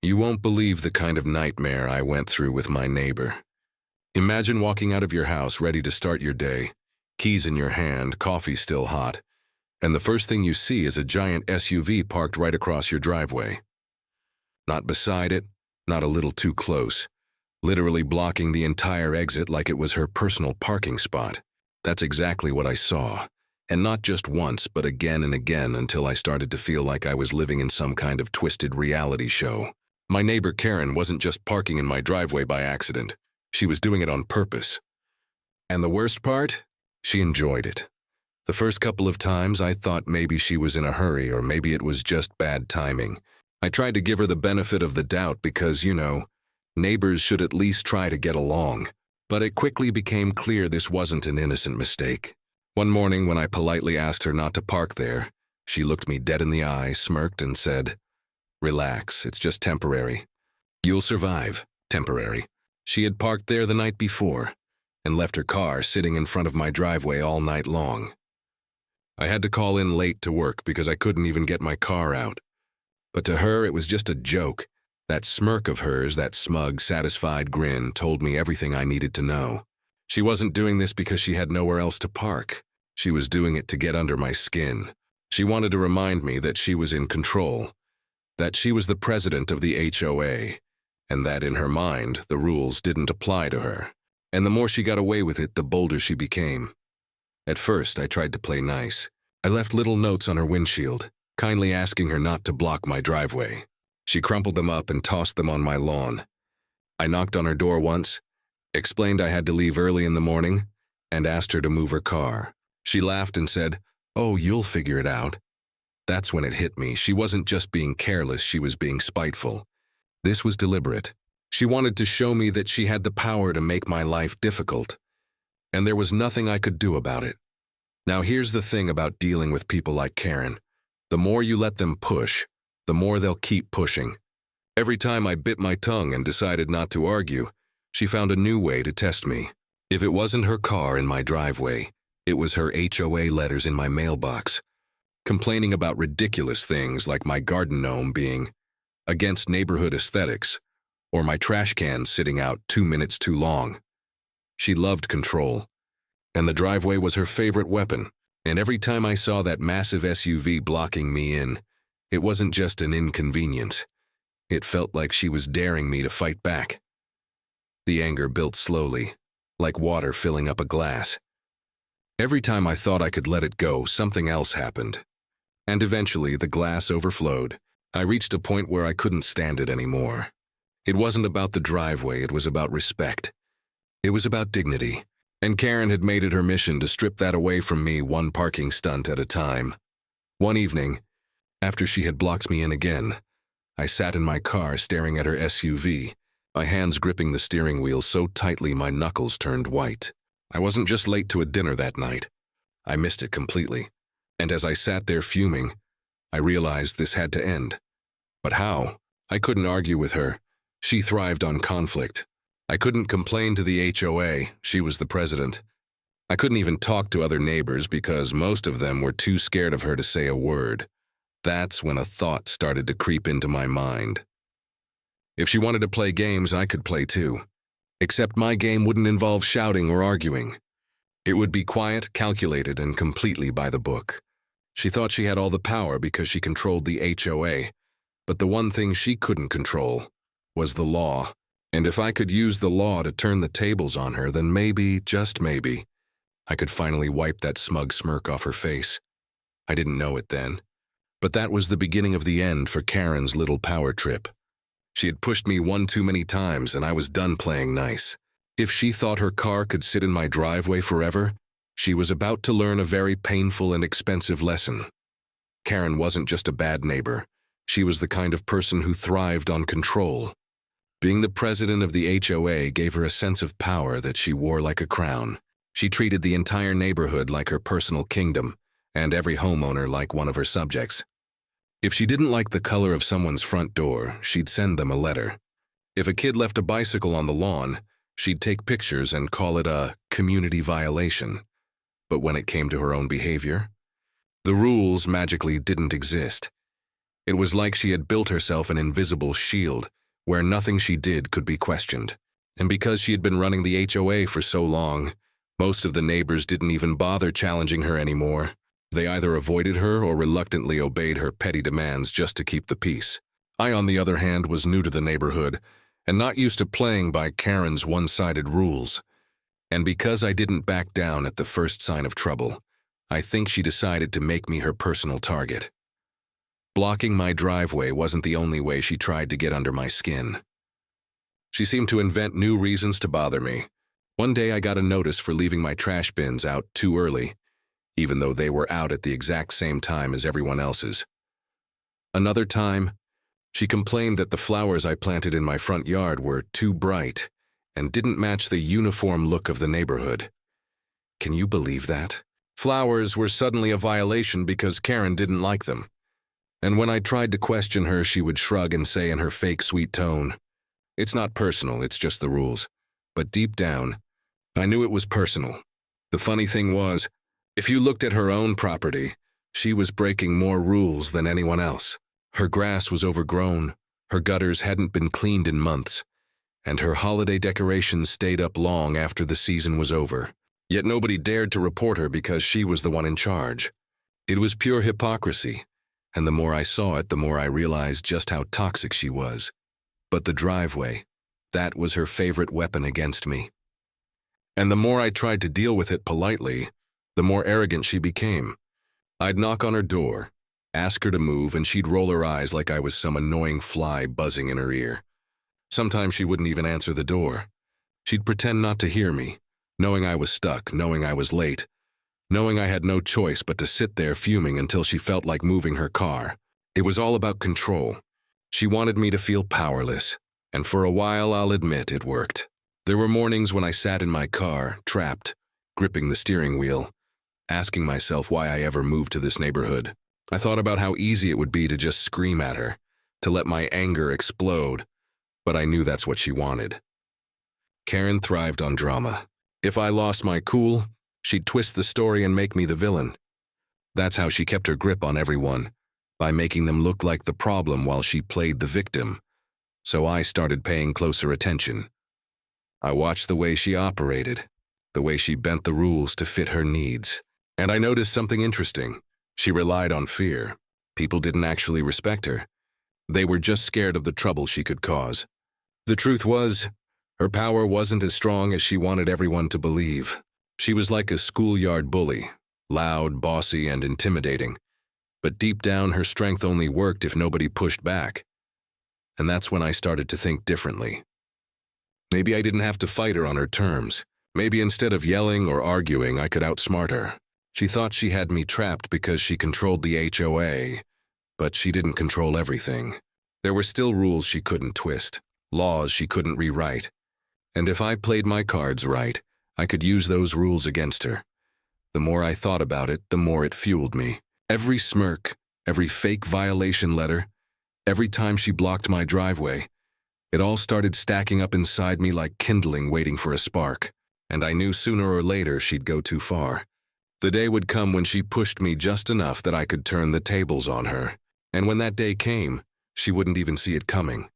You won't believe the kind of nightmare I went through with my neighbor. Imagine walking out of your house ready to start your day, keys in your hand, coffee still hot, and the first thing you see is a giant SUV parked right across your driveway. Not beside it, not a little too close, literally blocking the entire exit like it was her personal parking spot. That's exactly what I saw, and not just once, but again and again until I started to feel like I was living in some kind of twisted reality show. My neighbor Karen wasn't just parking in my driveway by accident. She was doing it on purpose. And the worst part? She enjoyed it. The first couple of times I thought maybe she was in a hurry or maybe it was just bad timing. I tried to give her the benefit of the doubt because, neighbors should at least try to get along. But it quickly became clear this wasn't an innocent mistake. One morning when I politely asked her not to park there, she looked me dead in the eye, smirked, and said, "Relax, it's just temporary. You'll survive, temporary." She had parked there the night before and left her car sitting in front of my driveway all night long. I had to call in late to work because I couldn't even get my car out. But to her, it was just a joke. That smirk of hers, that smug, satisfied grin, told me everything I needed to know. She wasn't doing this because she had nowhere else to park. She was doing it to get under my skin. She wanted to remind me that she was in control, that she was the president of the HOA, and that in her mind, the rules didn't apply to her. And the more she got away with it, the bolder she became. At first, I tried to play nice. I left little notes on her windshield, kindly asking her not to block my driveway. She crumpled them up and tossed them on my lawn. I knocked on her door once, explained I had to leave early in the morning, and asked her to move her car. She laughed and said, "Oh, you'll figure it out." That's when it hit me. She wasn't just being careless, she was being spiteful. This was deliberate. She wanted to show me that she had the power to make my life difficult, and there was nothing I could do about it. Now here's the thing about dealing with people like Karen. The more you let them push, the more they'll keep pushing. Every time I bit my tongue and decided not to argue, she found a new way to test me. If it wasn't her car in my driveway, it was her HOA letters in my mailbox, complaining about ridiculous things like my garden gnome being against neighborhood aesthetics, or my trash can sitting out 2 minutes too long. She loved control, and the driveway was her favorite weapon. And every time I saw that massive SUV blocking me in, it wasn't just an inconvenience. It felt like she was daring me to fight back. The anger built slowly, like water filling up a glass. Every time I thought I could let it go, something else happened. And eventually, the glass overflowed. I reached a point where I couldn't stand it anymore. It wasn't about the driveway, it was about respect. It was about dignity. And Karen had made it her mission to strip that away from me one parking stunt at a time. One evening, after she had blocked me in again, I sat in my car staring at her SUV, my hands gripping the steering wheel so tightly my knuckles turned white. I wasn't just late to a dinner that night. I missed it completely. And as I sat there fuming, I realized this had to end. But how? I couldn't argue with her. She thrived on conflict. I couldn't complain to the HOA, she was the president. I couldn't even talk to other neighbors because most of them were too scared of her to say a word. That's when a thought started to creep into my mind. If she wanted to play games, I could play too. Except my game wouldn't involve shouting or arguing. It would be quiet, calculated, and completely by the book. She thought she had all the power because she controlled the HOA, but the one thing she couldn't control was the law. And if I could use the law to turn the tables on her, then maybe, just maybe, I could finally wipe that smug smirk off her face. I didn't know it then, but that was the beginning of the end for Karen's little power trip. She had pushed me one too many times, and I was done playing nice. If she thought her car could sit in my driveway forever, she was about to learn a very painful and expensive lesson. Karen wasn't just a bad neighbor. She was the kind of person who thrived on control. Being the president of the HOA gave her a sense of power that she wore like a crown. She treated the entire neighborhood like her personal kingdom, and every homeowner like one of her subjects. If she didn't like the color of someone's front door, she'd send them a letter. If a kid left a bicycle on the lawn, she'd take pictures and call it a community violation. But when it came to her own behavior, the rules magically didn't exist. It was like she had built herself an invisible shield, where nothing she did could be questioned. And because she had been running the HOA for so long, most of the neighbors didn't even bother challenging her anymore. They either avoided her or reluctantly obeyed her petty demands just to keep the peace. I, on the other hand, was new to the neighborhood and not used to playing by Karen's one-sided rules. And because I didn't back down at the first sign of trouble, I think she decided to make me her personal target. Blocking my driveway wasn't the only way she tried to get under my skin. She seemed to invent new reasons to bother me. One day I got a notice for leaving my trash bins out too early, even though they were out at the exact same time as everyone else's. Another time, she complained that the flowers I planted in my front yard were too bright and didn't match the uniform look of the neighborhood. Can you believe that? Flowers were suddenly a violation because Karen didn't like them. And when I tried to question her, she would shrug and say in her fake sweet tone, "It's not personal, it's just the rules." But deep down, I knew it was personal. The funny thing was, if you looked at her own property, she was breaking more rules than anyone else. Her grass was overgrown, her gutters hadn't been cleaned in months, and her holiday decorations stayed up long after the season was over. Yet nobody dared to report her because she was the one in charge. It was pure hypocrisy, and the more I saw it, the more I realized just how toxic she was. But the driveway, that was her favorite weapon against me. And the more I tried to deal with it politely, the more arrogant she became. I'd knock on her door, ask her to move, and she'd roll her eyes like I was some annoying fly buzzing in her ear. Sometimes she wouldn't even answer the door. She'd pretend not to hear me, knowing I was stuck, knowing I was late, knowing I had no choice but to sit there fuming until she felt like moving her car. It was all about control. She wanted me to feel powerless, and for a while, I'll admit, it worked. There were mornings when I sat in my car, trapped, gripping the steering wheel, asking myself why I ever moved to this neighborhood. I thought about how easy it would be to just scream at her, to let my anger explode, but I knew that's what she wanted. Karen thrived on drama. If I lost my cool, she'd twist the story and make me the villain. That's how she kept her grip on everyone, by making them look like the problem while she played the victim. So I started paying closer attention. I watched the way she operated, the way she bent the rules to fit her needs. And I noticed something interesting. She relied on fear. People didn't actually respect her. They were just scared of the trouble she could cause. The truth was, her power wasn't as strong as she wanted everyone to believe. She was like a schoolyard bully, loud, bossy, and intimidating. But deep down, her strength only worked if nobody pushed back. And that's when I started to think differently. Maybe I didn't have to fight her on her terms. Maybe instead of yelling or arguing, I could outsmart her. She thought she had me trapped because she controlled the HOA, but she didn't control everything. There were still rules she couldn't twist, laws she couldn't rewrite. And if I played my cards right, I could use those rules against her. The more I thought about it, the more it fueled me. Every smirk, every fake violation letter, every time she blocked my driveway, it all started stacking up inside me like kindling waiting for a spark. And I knew sooner or later she'd go too far. The day would come when she pushed me just enough that I could turn the tables on her. And when that day came, she wouldn't even see it coming.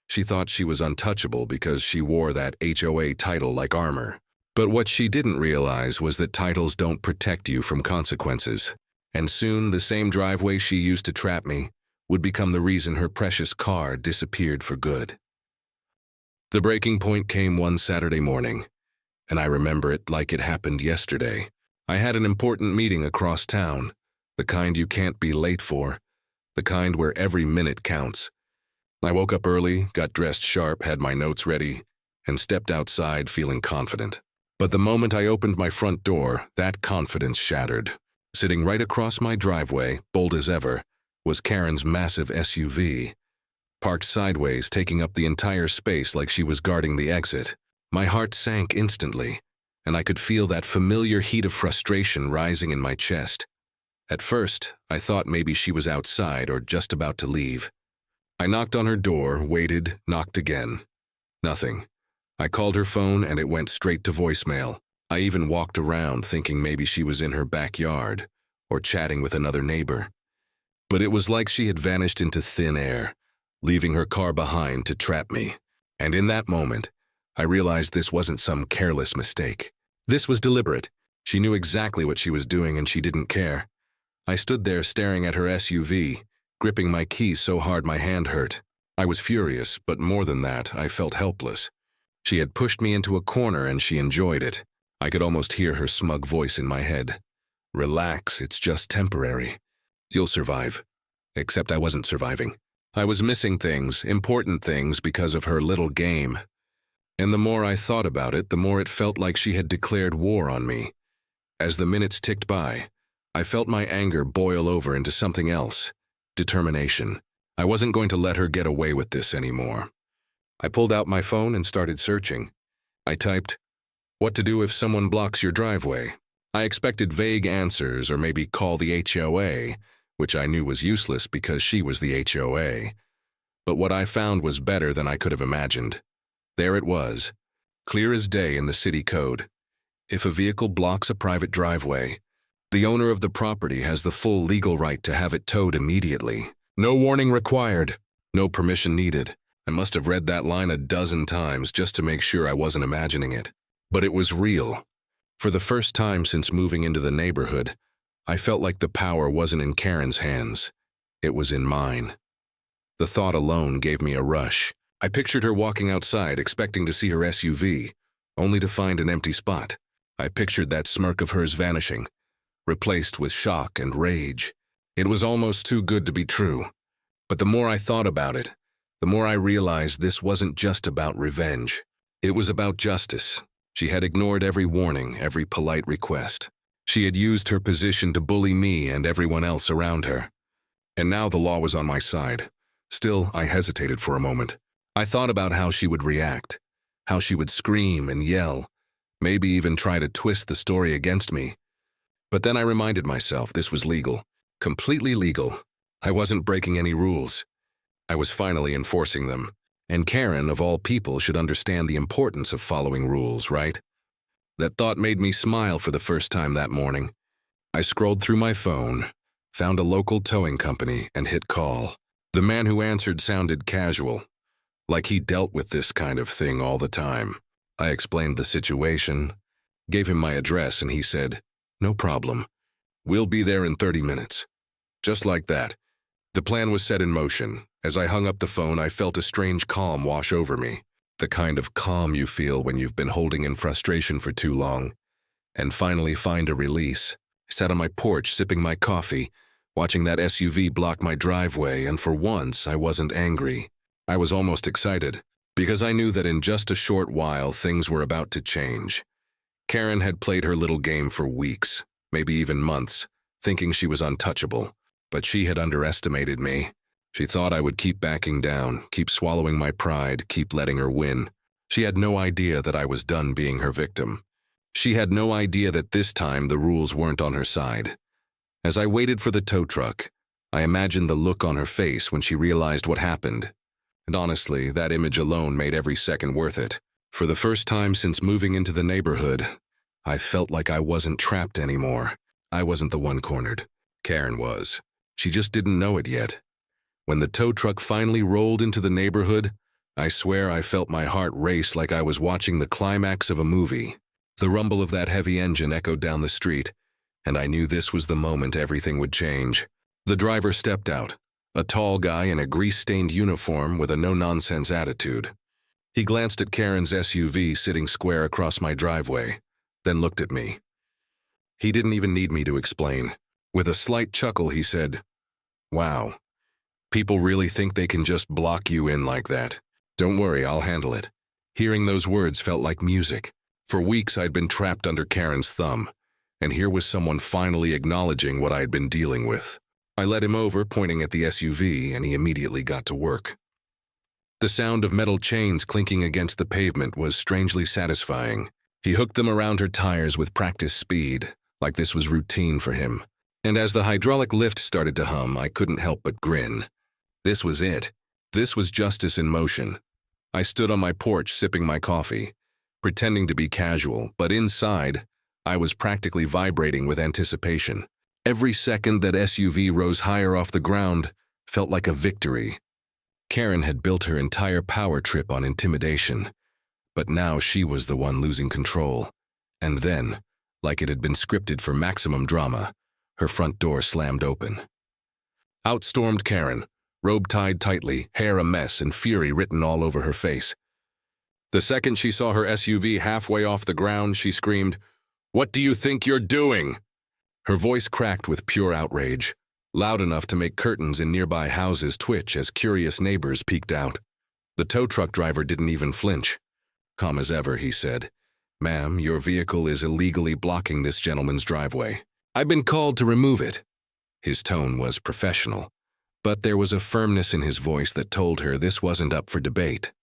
She thought she was untouchable because she wore that HOA title like armor. But what she didn't realize was that titles don't protect you from consequences. And soon, the same driveway she used to trap me would become the reason her precious car disappeared for good. The breaking point came one Saturday morning, and I remember it like it happened yesterday. I had an important meeting across town, the kind you can't be late for, the kind where every minute counts. I woke up early, got dressed sharp, had my notes ready, and stepped outside feeling confident. But the moment I opened my front door, that confidence shattered. Sitting right across my driveway, bold as ever, was Karen's massive SUV, parked sideways, taking up the entire space like she was guarding the exit. My heart sank instantly, and I could feel that familiar heat of frustration rising in my chest. At first, I thought maybe she was outside or just about to leave. I knocked on her door, waited, knocked again. Nothing. I called her phone and it went straight to voicemail. I even walked around thinking maybe she was in her backyard or chatting with another neighbor. But it was like she had vanished into thin air, leaving her car behind to trap me. And in that moment, I realized this wasn't some careless mistake. This was deliberate. She knew exactly what she was doing and she didn't care. I stood there staring at her SUV, gripping my keys so hard my hand hurt. I was furious, but more than that, I felt helpless. She had pushed me into a corner and she enjoyed it. I could almost hear her smug voice in my head. Relax, it's just temporary. You'll survive. Except I wasn't surviving. I was missing things, important things, because of her little game. And the more I thought about it, the more it felt like she had declared war on me. As the minutes ticked by, I felt my anger boil over into something else. Determination. I wasn't going to let her get away with this anymore. I pulled out my phone and started searching. I typed, "What to do if someone blocks your driveway?" I expected vague answers or maybe call the HOA, which I knew was useless because she was the HOA. But what I found was better than I could have imagined. There it was, clear as day in the city code. If a vehicle blocks a private driveway, the owner of the property has the full legal right to have it towed immediately. No warning required, no permission needed. I must have read that line a dozen times just to make sure I wasn't imagining it. But it was real. For the first time since moving into the neighborhood, I felt like the power wasn't in Karen's hands. It was in mine. The thought alone gave me a rush. I pictured her walking outside, expecting to see her SUV, only to find an empty spot. I pictured that smirk of hers vanishing, replaced with shock and rage. It was almost too good to be true. But the more I thought about it, the more I realized this wasn't just about revenge. It was about justice. She had ignored every warning, every polite request. She had used her position to bully me and everyone else around her. And now the law was on my side. Still, I hesitated for a moment. I thought about how she would react, how she would scream and yell, maybe even try to twist the story against me. But then I reminded myself this was legal, completely legal. I wasn't breaking any rules. I was finally enforcing them. And Karen, of all people, should understand the importance of following rules, right? That thought made me smile for the first time that morning. I scrolled through my phone, found a local towing company, and hit call. The man who answered sounded casual, like he dealt with this kind of thing all the time. I explained the situation, gave him my address, and he said, "No problem. We'll be there in 30 minutes. Just like that. The plan was set in motion. As I hung up the phone, I felt a strange calm wash over me. The kind of calm you feel when you've been holding in frustration for too long, and finally find a release. I sat on my porch sipping my coffee, watching that SUV block my driveway, and for once I wasn't angry. I was almost excited, because I knew that in just a short while things were about to change. Karen had played her little game for weeks, maybe even months, thinking she was untouchable. But she had underestimated me. She thought I would keep backing down, keep swallowing my pride, keep letting her win. She had no idea that I was done being her victim. She had no idea that this time the rules weren't on her side. As I waited for the tow truck, I imagined the look on her face when she realized what happened. And honestly, that image alone made every second worth it. For the first time since moving into the neighborhood, I felt like I wasn't trapped anymore. I wasn't the one cornered. Karen was. She just didn't know it yet. When the tow truck finally rolled into the neighborhood, I swear I felt my heart race like I was watching the climax of a movie. The rumble of that heavy engine echoed down the street, and I knew this was the moment everything would change. The driver stepped out, a tall guy in a grease-stained uniform with a no-nonsense attitude. He glanced at Karen's SUV sitting square across my driveway, then looked at me. He didn't even need me to explain. With a slight chuckle, he said, "Wow, people really think they can just block you in like that. Don't worry, I'll handle it." Hearing those words felt like music. For weeks I'd been trapped under Karen's thumb, and here was someone finally acknowledging what I had been dealing with. I led him over, pointing at the SUV, and he immediately got to work. The sound of metal chains clinking against the pavement was strangely satisfying. He hooked them around her tires with practiced speed, like this was routine for him. And as the hydraulic lift started to hum, I couldn't help but grin. This was it. This was justice in motion. I stood on my porch sipping my coffee, pretending to be casual, but inside, I was practically vibrating with anticipation. Every second that SUV rose higher off the ground felt like a victory. Karen had built her entire power trip on intimidation, but now she was the one losing control. And then, like it had been scripted for maximum drama, her front door slammed open. Out stormed Karen, robe tied tightly, hair a mess, and fury written all over her face. The second she saw her SUV halfway off the ground, she screamed, "What do you think you're doing?" Her voice cracked with pure outrage, loud enough to make curtains in nearby houses twitch as curious neighbors peeked out. The tow truck driver didn't even flinch. Calm as ever, he said, "Ma'am, your vehicle is illegally blocking this gentleman's driveway. I've been called to remove it." His tone was professional, but there was a firmness in his voice that told her this wasn't up for debate.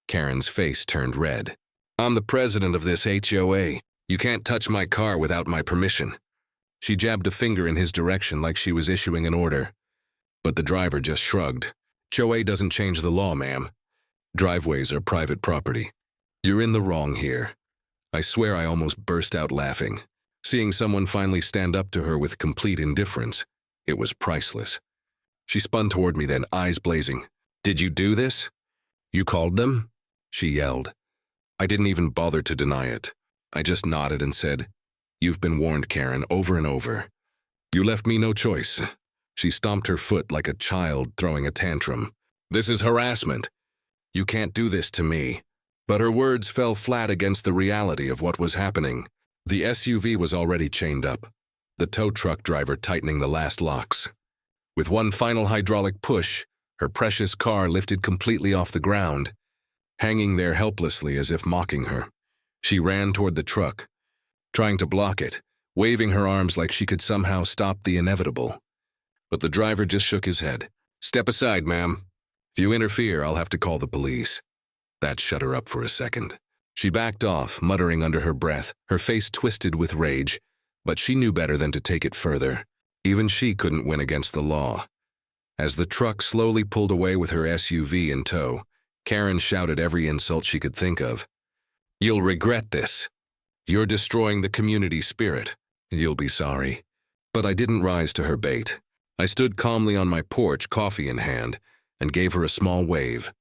Karen's face turned red. "I'm the president of this HOA. You can't touch my car without my permission." She jabbed a finger in his direction like she was issuing an order. But the driver just shrugged. "HOA doesn't change the law, ma'am. Driveways are private property. You're in the wrong here." I swear I almost burst out laughing. Seeing someone finally stand up to her with complete indifference, it was priceless. She spun toward me then, eyes blazing. "Did you do this?" "You called them?" she yelled. I didn't even bother to deny it. I just nodded and said, "You've been warned, Karen, over and over. You left me no choice." She stomped her foot like a child throwing a tantrum. "This is harassment. You can't do this to me." But her words fell flat against the reality of what was happening. The SUV was already chained up, the tow truck driver tightening the last locks. With one final hydraulic push, her precious car lifted completely off the ground, hanging there helplessly as if mocking her. She ran toward the truck, trying to block it, waving her arms like she could somehow stop the inevitable. But the driver just shook his head. "Step aside, ma'am. If you interfere, I'll have to call the police." That shut her up for a second. She backed off, muttering under her breath, her face twisted with rage, but she knew better than to take it further. Even she couldn't win against the law. As the truck slowly pulled away with her SUV in tow, Karen shouted every insult she could think of. "You'll regret this. You're destroying the community spirit. You'll be sorry." But I didn't rise to her bait. I stood calmly on my porch, coffee in hand, and gave her a small wave.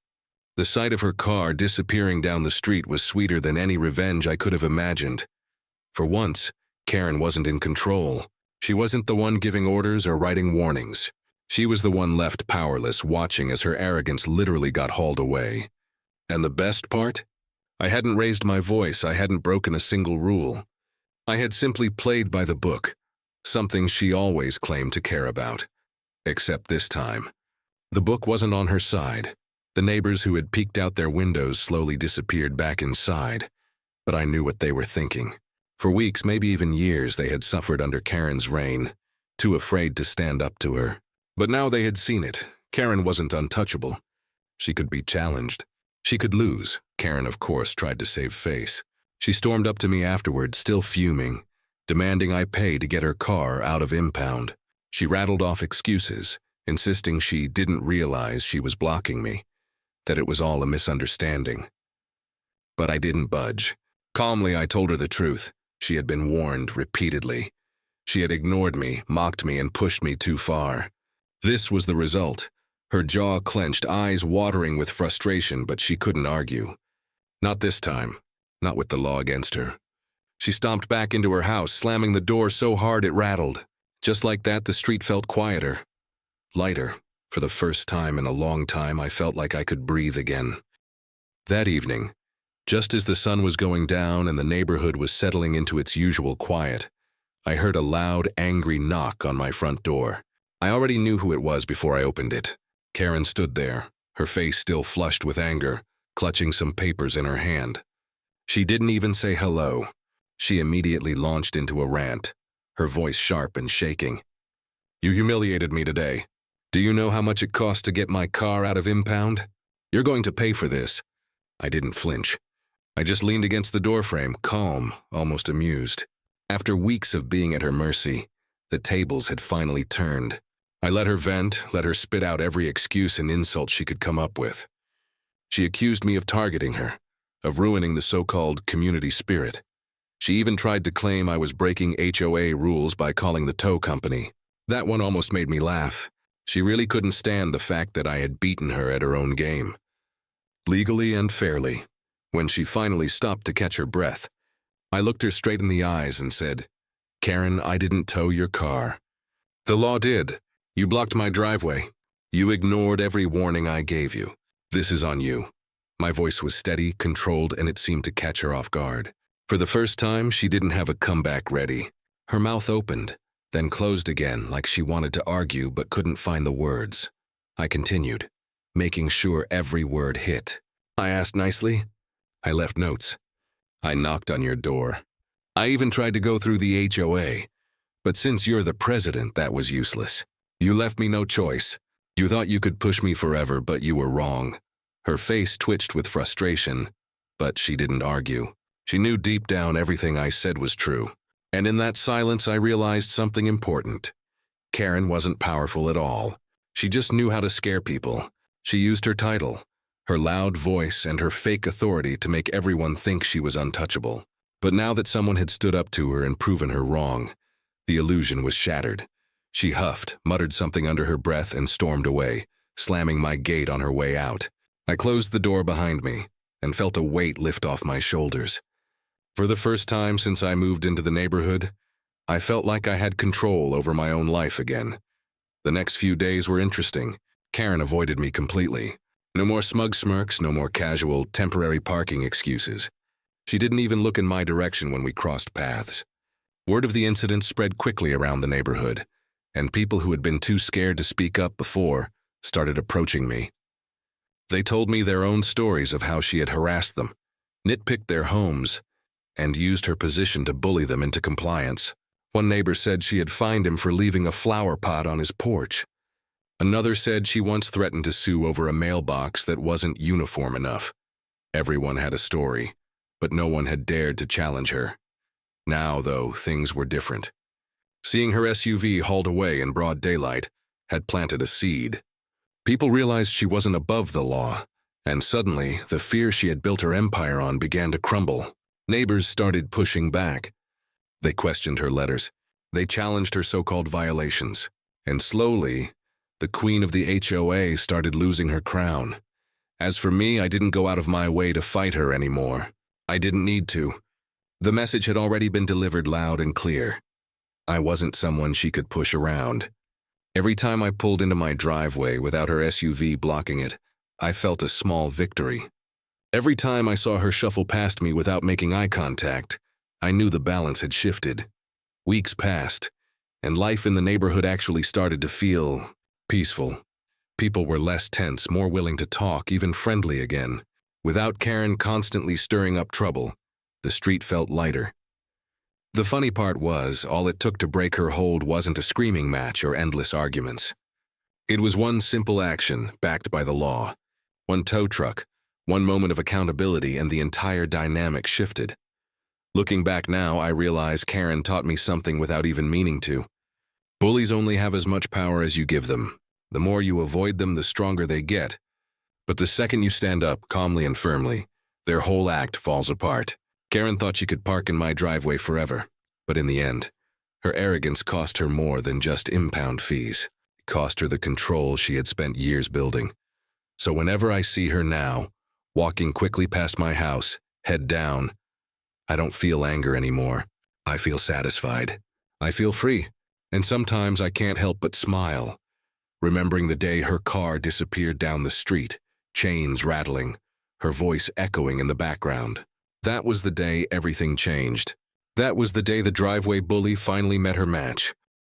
The sight of her car disappearing down the street was sweeter than any revenge I could have imagined. For once, Karen wasn't in control. She wasn't the one giving orders or writing warnings. She was the one left powerless, watching as her arrogance literally got hauled away. And the best part? I hadn't raised my voice, I hadn't broken a single rule. I had simply played by the book, something she always claimed to care about. Except this time. The book wasn't on her side. The neighbors who had peeked out their windows slowly disappeared back inside, but I knew what they were thinking. For weeks, maybe even years, they had suffered under Karen's reign, too afraid to stand up to her. But now they had seen it. Karen wasn't untouchable. She could be challenged. She could lose. Karen, of course, tried to save face. She stormed up to me afterward, still fuming, demanding I pay to get her car out of impound. She rattled off excuses, insisting she didn't realize she was blocking me, that it was all a misunderstanding. But I didn't budge. Calmly, I told her the truth. She had been warned repeatedly. She had ignored me, mocked me, and pushed me too far. This was the result. Her jaw clenched, eyes watering with frustration, but she couldn't argue. Not this time. Not with the law against her. She stomped back into her house, slamming the door so hard it rattled. Just like that, the street felt quieter. Lighter. For the first time in a long time, I felt like I could breathe again. That evening, just as the sun was going down and the neighborhood was settling into its usual quiet, I heard a loud, angry knock on my front door. I already knew who it was before I opened it. Karen stood there, her face still flushed with anger, clutching some papers in her hand. She didn't even say hello. She immediately launched into a rant, her voice sharp and shaking. "You humiliated me today. Do you know how much it cost to get my car out of impound? You're going to pay for this." I didn't flinch. I just leaned against the doorframe, calm, almost amused. After weeks of being at her mercy, the tables had finally turned. I let her vent, let her spit out every excuse and insult she could come up with. She accused me of targeting her, of ruining the so-called community spirit. She even tried to claim I was breaking HOA rules by calling the tow company. That one almost made me laugh. She really couldn't stand the fact that I had beaten her at her own game. Legally and fairly. When she finally stopped to catch her breath, I looked her straight in the eyes and said, "Karen, I didn't tow your car. The law did. You blocked my driveway. You ignored every warning I gave you. This is on you." My voice was steady, controlled, and it seemed to catch her off guard. For the first time, she didn't have a comeback ready. Her mouth opened, then closed again like she wanted to argue but couldn't find the words. I continued, making sure every word hit. I asked nicely. I left notes. I knocked on your door. I even tried to go through the HOA, but since you're the president, that was useless. You left me no choice. You thought you could push me forever, but you were wrong. Her face twitched with frustration, but she didn't argue. She knew deep down everything I said was true. And in that silence, I realized something important. Karen wasn't powerful at all. She just knew how to scare people. She used her title, her loud voice, and her fake authority to make everyone think she was untouchable. But now that someone had stood up to her and proven her wrong, the illusion was shattered. She huffed, muttered something under her breath, and stormed away, slamming my gate on her way out. I closed the door behind me and felt a weight lift off my shoulders. For the first time since I moved into the neighborhood, I felt like I had control over my own life again. The next few days were interesting. Karen avoided me completely. No more smug smirks, no more casual, temporary parking excuses. She didn't even look in my direction when we crossed paths. Word of the incident spread quickly around the neighborhood, and people who had been too scared to speak up before started approaching me. They told me their own stories of how she had harassed them, nitpicked their homes, and used her position to bully them into compliance. One neighbor said she had fined him for leaving a flower pot on his porch. Another said she once threatened to sue over a mailbox that wasn't uniform enough. Everyone had a story, but no one had dared to challenge her. Now, though, things were different. Seeing her SUV hauled away in broad daylight had planted a seed. People realized she wasn't above the law, and suddenly the fear she had built her empire on began to crumble. Neighbors started pushing back. They questioned her letters. They challenged her so-called violations. And slowly, the queen of the HOA started losing her crown. As for me, I didn't go out of my way to fight her anymore. I didn't need to. The message had already been delivered loud and clear. I wasn't someone she could push around. Every time I pulled into my driveway without her SUV blocking it, I felt a small victory. Every time I saw her shuffle past me without making eye contact, I knew the balance had shifted. Weeks passed, and life in the neighborhood actually started to feel peaceful. People were less tense, more willing to talk, even friendly again. Without Karen constantly stirring up trouble, the street felt lighter. The funny part was, all it took to break her hold wasn't a screaming match or endless arguments. It was one simple action, backed by the law. One tow truck, one moment of accountability, and the entire dynamic shifted. Looking back now, I realize Karen taught me something without even meaning to. Bullies only have as much power as you give them. The more you avoid them, the stronger they get. But the second you stand up, calmly and firmly, their whole act falls apart. Karen thought she could park in my driveway forever, but in the end, her arrogance cost her more than just impound fees. It cost her the control she had spent years building. So whenever I see her now, walking quickly past my house, head down, I don't feel anger anymore. I feel satisfied. I feel free. And sometimes I can't help but smile, remembering the day her car disappeared down the street, chains rattling, her voice echoing in the background. That was the day everything changed. That was the day the driveway bully finally met her match.